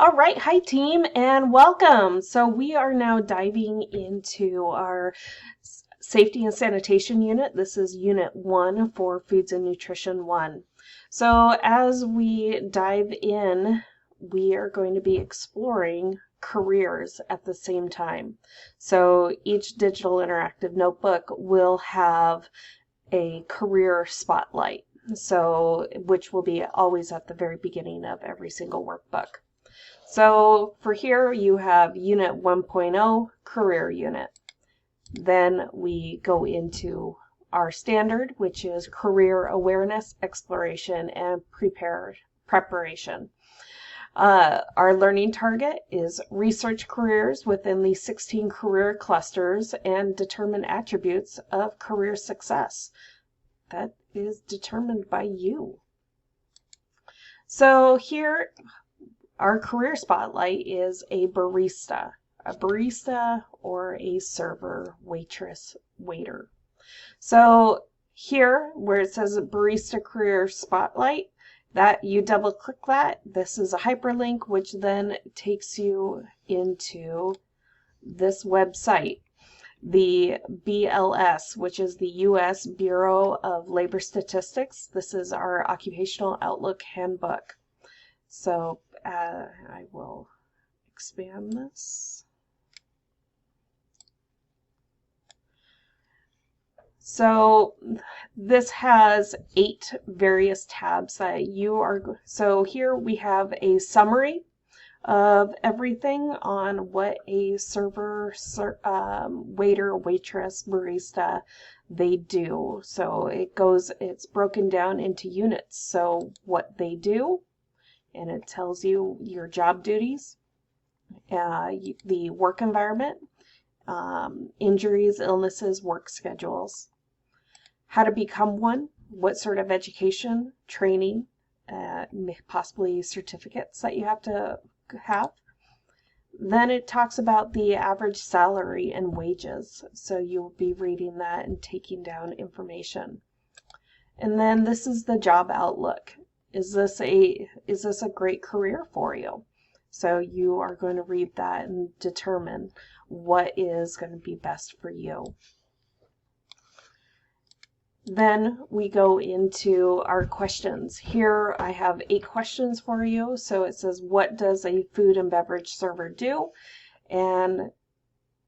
All right, hi team, and welcome. So we are now diving into our safety and sanitation unit. This is unit 1 for Foods and Nutrition 1. So as we dive in, we are going to be exploring careers at the same time. So each digital interactive notebook will have a career spotlight, which will be always at the very beginning of every single workbook. So for here you have Unit 1.0, Career Unit. Then we go into our standard, which is Career Awareness, Exploration, and Preparation. Our learning target is research careers within the 16 career clusters and determine attributes of career success. That is determined by you. So here, our career spotlight is a barista or a server, waitress, waiter. So here where it says barista career spotlight, that you double click that. This is a hyperlink which then takes you into this website, the BLS, which is the U.S. Bureau of Labor Statistics. This is our Occupational Outlook Handbook. So I will expand this. So this has 8 various tabs that so here we have a summary of everything on what a server, waiter, waitress, barista, they do. So it's broken down into units. So what they do, and it tells you your job duties, the work environment, injuries, illnesses, work schedules, how to become one, what sort of education, training, possibly certificates that you have to have. Then it talks about the average salary and wages, so you'll be reading that and taking down information. And then this is the job outlook. Is this a great career for you? So you are going to read that and determine what is going to be best for you. Then we go into our questions. Here I have 8 questions for you. So it says, what does a food and beverage server do? And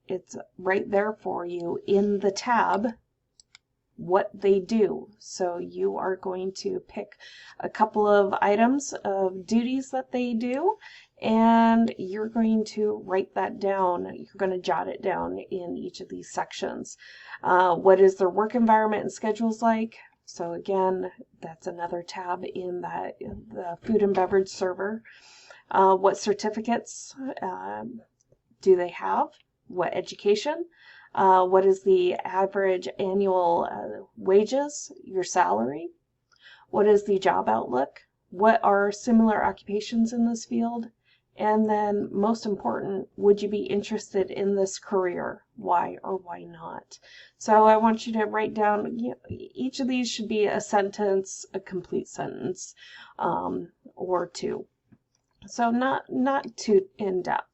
it's right there for you in the tab, what they do. So you are going to pick a couple of items of duties that they do, and you're going to write that down. You're going to jot it down in each of these sections. What is their work environment and schedules like? So again, that's another tab in the food and beverage server. What certificates do they have? What education? What is the average annual wages, your salary? What is the job outlook? What are similar occupations in this field? And then, most important, would you be interested in this career? Why or why not? So I want you to write down, each of these should be a sentence, a complete sentence, or 2. So not too in-depth.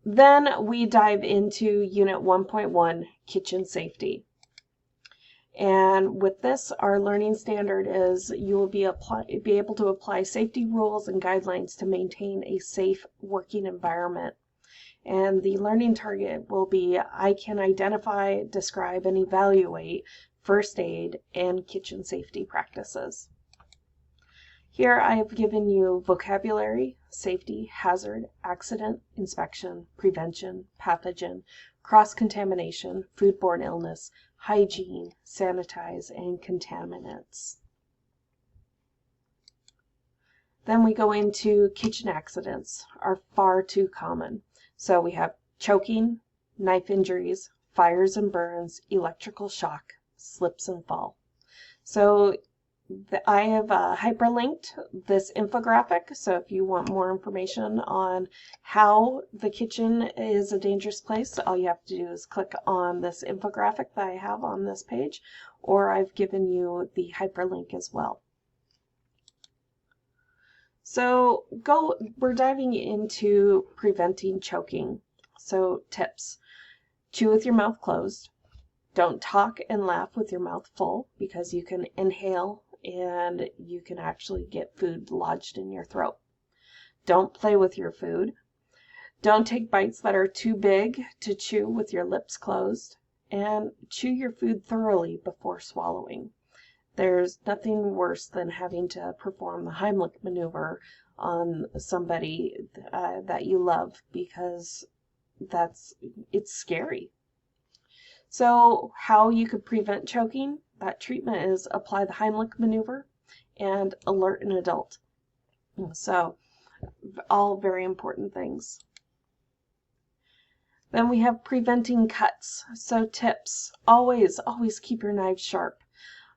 Then we dive into Unit 1.1, Kitchen Safety. And with this, our learning standard is you will be able to apply safety rules and guidelines to maintain a safe working environment. And the learning target will be, I can identify, describe, and evaluate first aid and kitchen safety practices. Here I have given you vocabulary, safety, hazard, accident, inspection, prevention, pathogen, cross-contamination, foodborne illness, hygiene, sanitize, and contaminants. Then we go into kitchen accidents, are far too common. So we have choking, knife injuries, fires and burns, electrical shock, slips and fall. So I have hyperlinked this infographic, so if you want more information on how the kitchen is a dangerous place, all you have to do is click on this infographic that I have on this page, or I've given you the hyperlink as well. So we're diving into preventing choking. So tips: chew with your mouth closed. Don't talk and laugh with your mouth full because you can inhale and you can actually get food lodged in your throat. Don't play with your food. Don't take bites that are too big to chew with your lips closed. And chew your food thoroughly before swallowing. There's nothing worse than having to perform the Heimlich maneuver on somebody that you love, because it's scary. So how you could prevent choking? That treatment is apply the Heimlich maneuver and alert an adult. So all very important things. Then we have preventing cuts. So tips: always keep your knives sharp.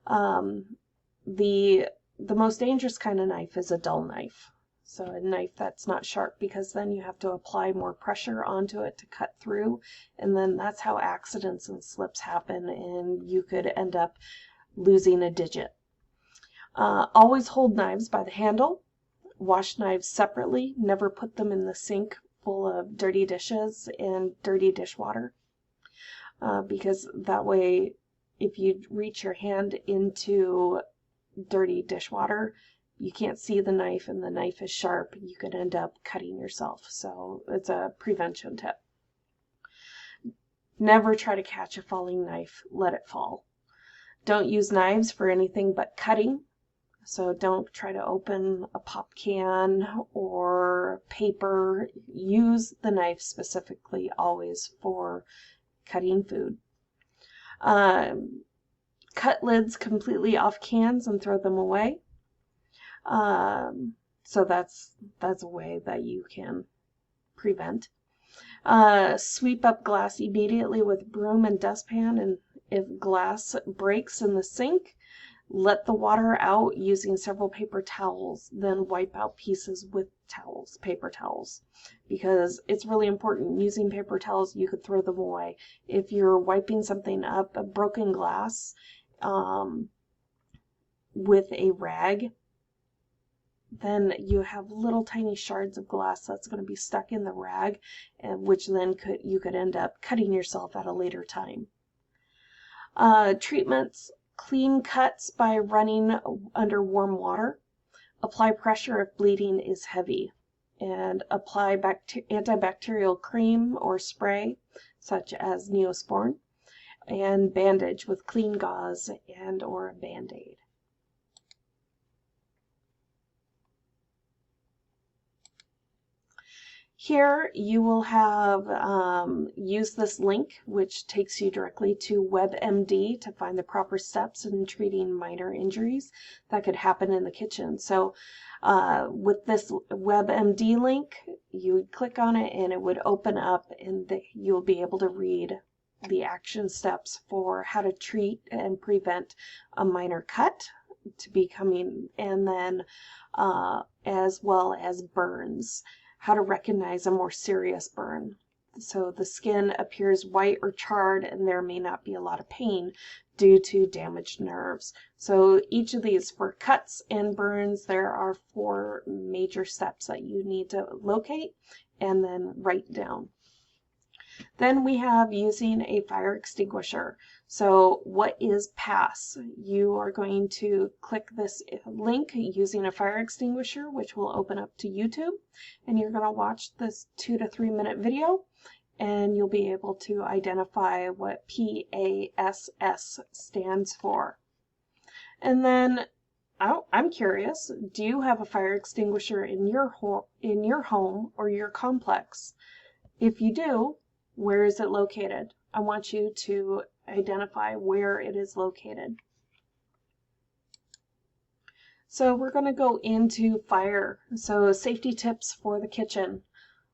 The most dangerous kind of knife is a dull knife. So a knife that's not sharp, because then you have to apply more pressure onto it to cut through, and then that's how accidents and slips happen, and you could end up losing a digit. Always hold knives by the handle. Wash knives separately. Never put them in the sink full of dirty dishes and dirty dishwater, because that way, if you reach your hand into dirty dishwater, you can't see the knife and the knife is sharp, you could end up cutting yourself. So it's a prevention tip. Never try to catch a falling knife. Let it fall. Don't use knives for anything but cutting. So don't try to open a pop can or paper. Use the knife specifically always for cutting food. Cut lids completely off cans and throw them away. So that's a way that you can prevent. Sweep up glass immediately with broom and dustpan, and if glass breaks in the sink, let the water out using several paper towels, then wipe out pieces with towels, paper towels, because it's really important. Using paper towels, you could throw them away. If you're wiping something up, a broken glass, with a rag, then you have little tiny shards of glass that's going to be stuck in the rag, and which then you could end up cutting yourself at a later time. Treatments: clean cuts by running under warm water. Apply pressure if bleeding is heavy, and apply antibacterial cream or spray such as Neosporin, and bandage with clean gauze and or a Band-Aid. Here you will have use this link, which takes you directly to WebMD to find the proper steps in treating minor injuries that could happen in the kitchen. So with this WebMD link, you would click on it and it would open up, and you'll be able to read the action steps for how to treat and prevent a minor cut to becoming, and then as well as burns. How to recognize a more serious burn. So the skin appears white or charred, and there may not be a lot of pain due to damaged nerves. So each of these, for cuts and burns, there are 4 major steps that you need to locate and then write down. Then we have using a fire extinguisher. So what is PASS? You are going to click this link using a fire extinguisher, which will open up to YouTube, and you're going to watch this 2 to 3 minute video, and you'll be able to identify what PASS stands for. And then I'm curious, do you have a fire extinguisher in your home or your complex? If you do, where is it located? I want you to identify where it is located. So we're going to go into fire. So safety tips for the kitchen.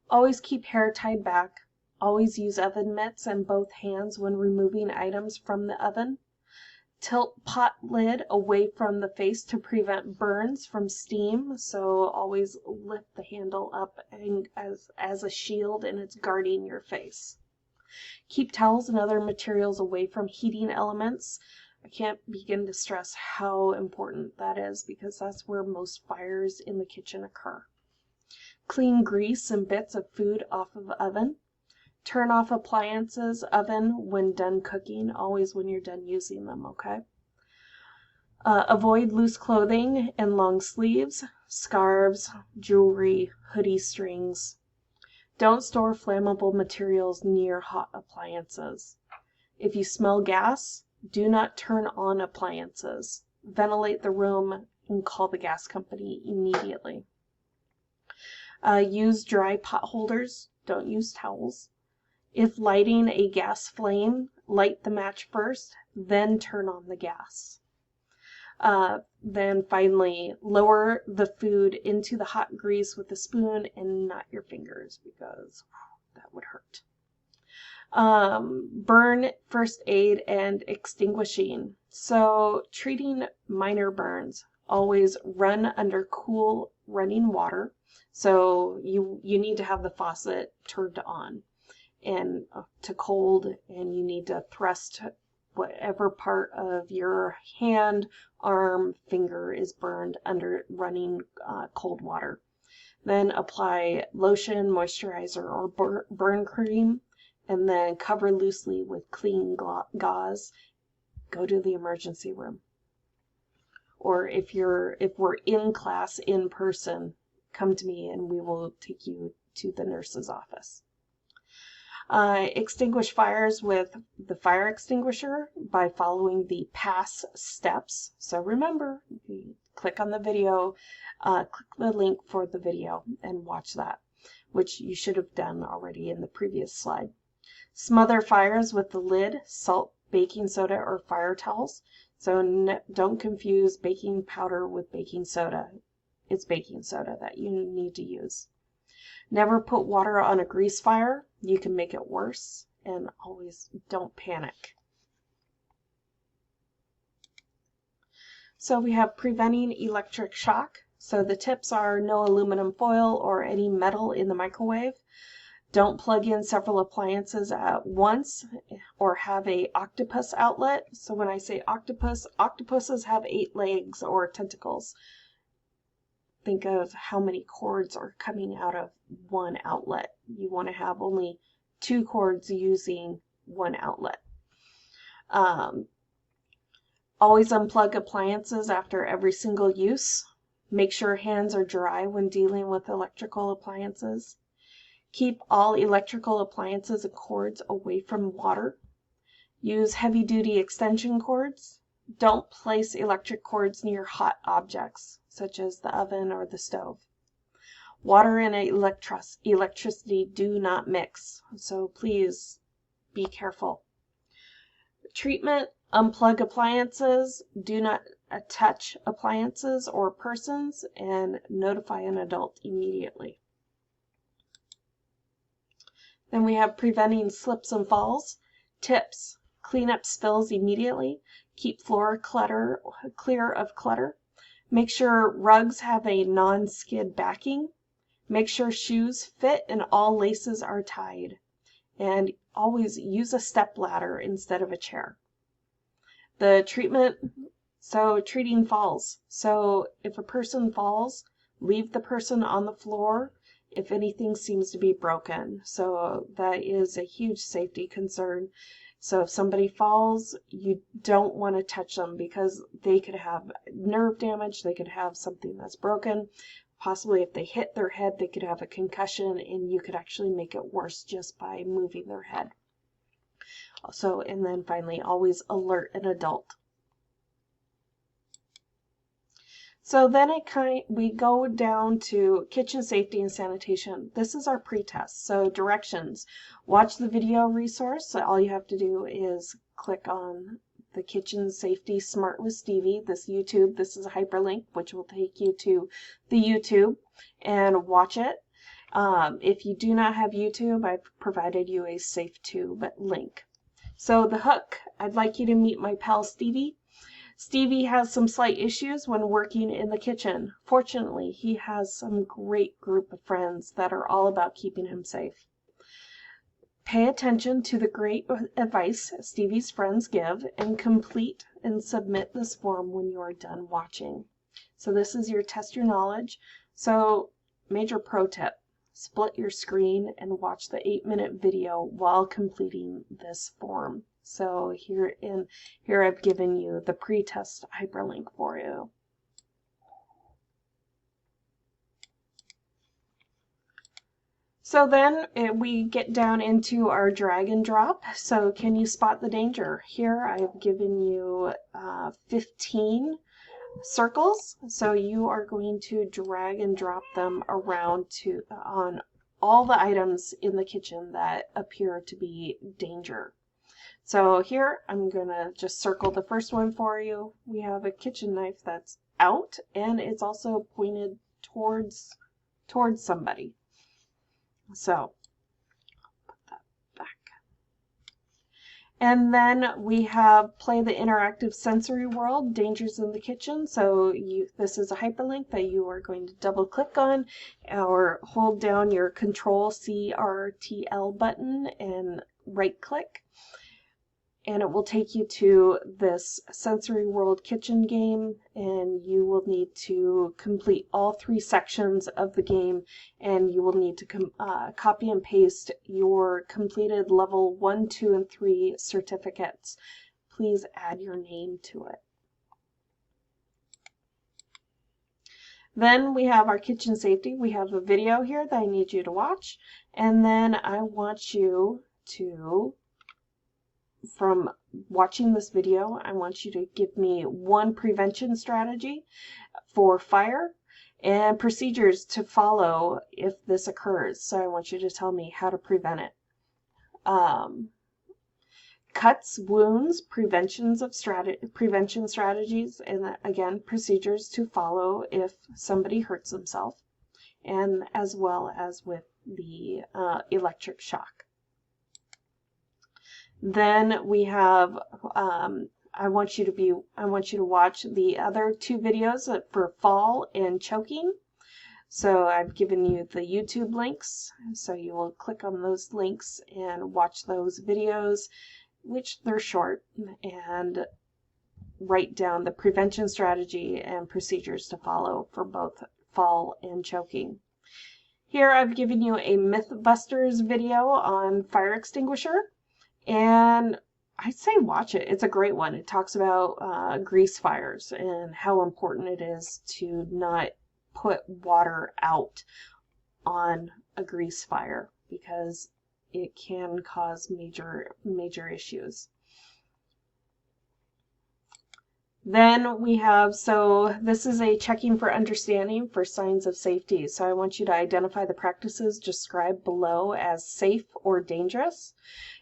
Always keep hair tied back. Always use oven mitts in both hands when removing items from the oven. Tilt pot lid away from the face to prevent burns from steam. So always lift the handle up as a shield, and it's guarding your face. Keep towels and other materials away from heating elements. I can't begin to stress how important that is because that's where most fires in the kitchen occur. Clean grease and bits of food off of oven. Turn off appliances, oven when done cooking, always when you're done using them, okay? Avoid loose clothing and long sleeves, scarves, jewelry, hoodie strings. Don't store flammable materials near hot appliances. If you smell gas, do not turn on appliances. Ventilate the room and call the gas company immediately. Use dry pot holders. Don't use towels. If lighting a gas flame, light the match first, then turn on the gas. Then finally, lower the food into the hot grease with a spoon and not your fingers because that would hurt. Burn first aid and extinguishing. So treating minor burns, always run under cool running water. So you need to have the faucet turned on and to cold, and you need to thrust whatever part of your hand, arm, finger is burned under running cold water. Then apply lotion, moisturizer, or burn cream, and then cover loosely with clean gauze. Go to the emergency room. Or if we're in class in person, come to me and we will take you to the nurse's office. Extinguish fires with the fire extinguisher by following the pass steps. So remember, click on the video, click the link for the video and watch that, which you should have done already in the previous slide. Smother fires with the lid, salt, baking soda, or fire towels. So don't confuse baking powder with baking soda. It's baking soda that you need to use. Never put water on a grease fire. You can make it worse, and always don't panic. So we have preventing electric shock. So the tips are no aluminum foil or any metal in the microwave. Don't plug in several appliances at once or have an octopus outlet. So when I say octopus, octopuses have 8 legs or tentacles. Think of how many cords are coming out of one outlet. You want to have only 2 cords using one outlet. Always unplug appliances after every single use. Make sure hands are dry when dealing with electrical appliances. Keep all electrical appliances and cords away from water. Use heavy-duty extension cords. Don't place electric cords near hot objects, such as the oven or the stove. Water and electricity do not mix, so please be careful. Treatment: unplug appliances, do not touch appliances or persons, and notify an adult immediately. Then we have preventing slips and falls. Tips: clean up spills immediately. Keep floor clear of clutter. Make sure rugs have a non-skid backing. Make sure shoes fit and all laces are tied. And always use a step ladder instead of a chair. The treatment, so treating falls. So if a person falls, leave the person on the floor if anything seems to be broken. So that is a huge safety concern. So if somebody falls, you don't want to touch them because they could have nerve damage, they could have something that's broken. Possibly if they hit their head, they could have a concussion, and you could actually make it worse just by moving their head. So, and then finally, always alert an adult. So then we go down to kitchen safety and sanitation. This is our pre-test. So directions. Watch the video resource. So all you have to do is click on the Kitchen Safety Smart with Stevie, this YouTube. This is a hyperlink which will take you to the YouTube and watch it. If you do not have YouTube, I've provided you a SafeTube link. So the hook, I'd like you to meet my pal Stevie. Stevie has some slight issues when working in the kitchen. Fortunately, he has some great group of friends that are all about keeping him safe. Pay attention to the great advice Stevie's friends give and complete and submit this form when you are done watching. So this is your test your knowledge. So major pro tip, split your screen and watch the 8-minute video while completing this form. So here I've given you the pre-test hyperlink for you. So then we get down into our drag and drop. So can you spot the danger? Here I've given you 15 circles. So you are going to drag and drop them around on all the items in the kitchen that appear to be danger. So here I'm gonna just circle the first one for you. We have a kitchen knife that's out and it's also pointed towards somebody. So put that back. And then we have play the interactive sensory world, dangers in the kitchen. So this is a hyperlink that you are going to double click on or hold down your Control CRTL button and right click. And it will take you to this Sensory World kitchen game, and you will need to complete all 3 sections of the game, and you will need to copy and paste your completed level 1, 2, and 3 certificates. Please add your name to it. Then we have our kitchen safety. We have a video here that I need you to watch, and then I want you to, from watching this video, I want you to give me 1 prevention strategy for fire and procedures to follow if this occurs. So I want you to tell me how to prevent it. Cuts, wounds, prevention strategies, and again, procedures to follow if somebody hurts themselves, and as well as with the electric shock. Then we have, I want you to watch the other 2 videos for fall and choking. So I've given you the YouTube links, so you will click on those links and watch those videos, which they're short, and write down the prevention strategy and procedures to follow for both fall and choking. Here I've given you a Mythbusters video on fire extinguisher. And I'd say watch it. It's a great one. It talks about grease fires and how important it is to not put water out on a grease fire because it can cause major issues. Then we have, so this is a checking for understanding for signs of safety. So I want you to identify the practices described below as safe or dangerous.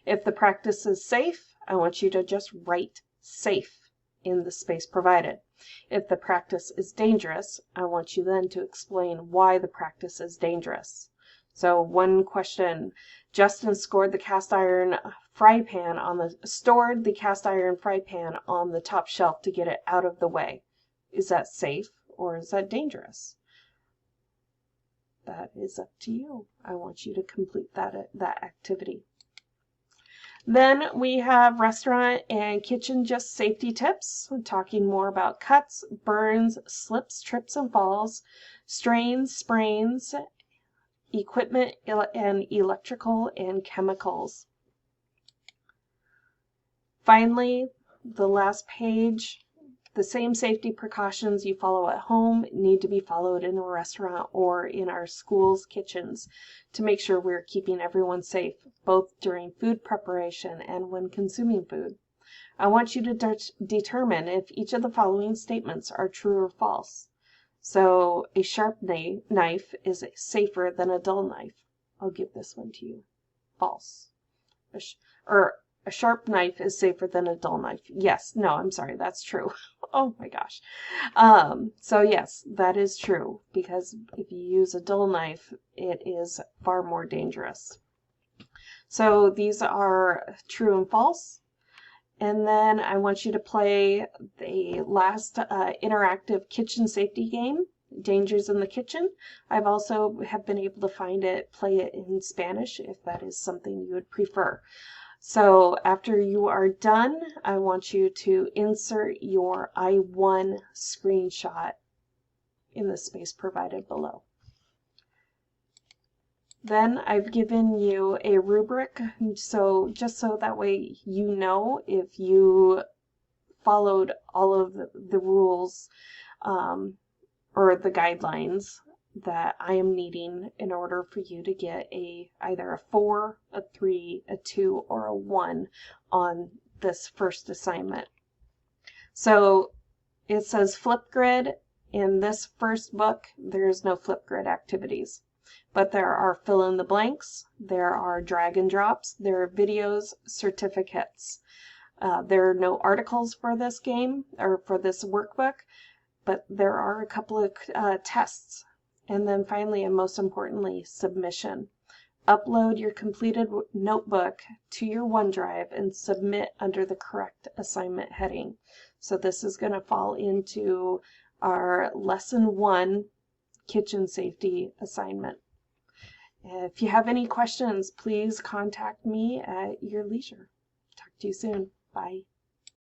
If the practice is safe, I want you to just write safe in the space provided. If the practice is dangerous, I want you then to explain why the practice is dangerous. So one question, Justin stored the cast iron fry pan on the top shelf to get it out of the way. Is that safe or is that dangerous? That is up to you. I want you to complete that activity. Then we have restaurant and kitchen just safety tips. I'm talking more about cuts, burns, slips, trips, and falls, strains, sprains, equipment and electrical and chemicals. Finally, the last page, the same safety precautions you follow at home need to be followed in a restaurant or in our schools' kitchens to make sure we're keeping everyone safe, both during food preparation and when consuming food. I want you to determine if each of the following statements are true or false. So a sharp knife is safer than a dull knife. I'll give this one to you. False. A sharp knife is safer than a dull knife. Yes. No, I'm sorry. That's true. Oh my gosh. So yes, that is true, because if you use a dull knife, it is far more dangerous. So these are true and false. And then I want you to play the last interactive kitchen safety game. Dangers in the Kitchen. I've also have been able to play it in Spanish if that is something you would prefer. So after you are done, I want you to insert your I-1 screenshot in the space provided below. Then I've given you a rubric, so just so that way you know if you followed all of the rules or the guidelines that I am needing in order for you to get either a 4, a 3, a 2, or a 1 on this first assignment. So it says Flipgrid. In this first book, there's no Flipgrid activities. But there are fill in the blanks, there are drag and drops, there are videos, certificates. There are no articles for this game or for this workbook, but there are a couple of tests. And then finally, and most importantly, submission. Upload your completed notebook to your OneDrive and submit under the correct assignment heading. So this is going to fall into our Lesson 1 Kitchen Safety assignment. If you have any questions, please contact me at your leisure. Talk to you soon. Bye.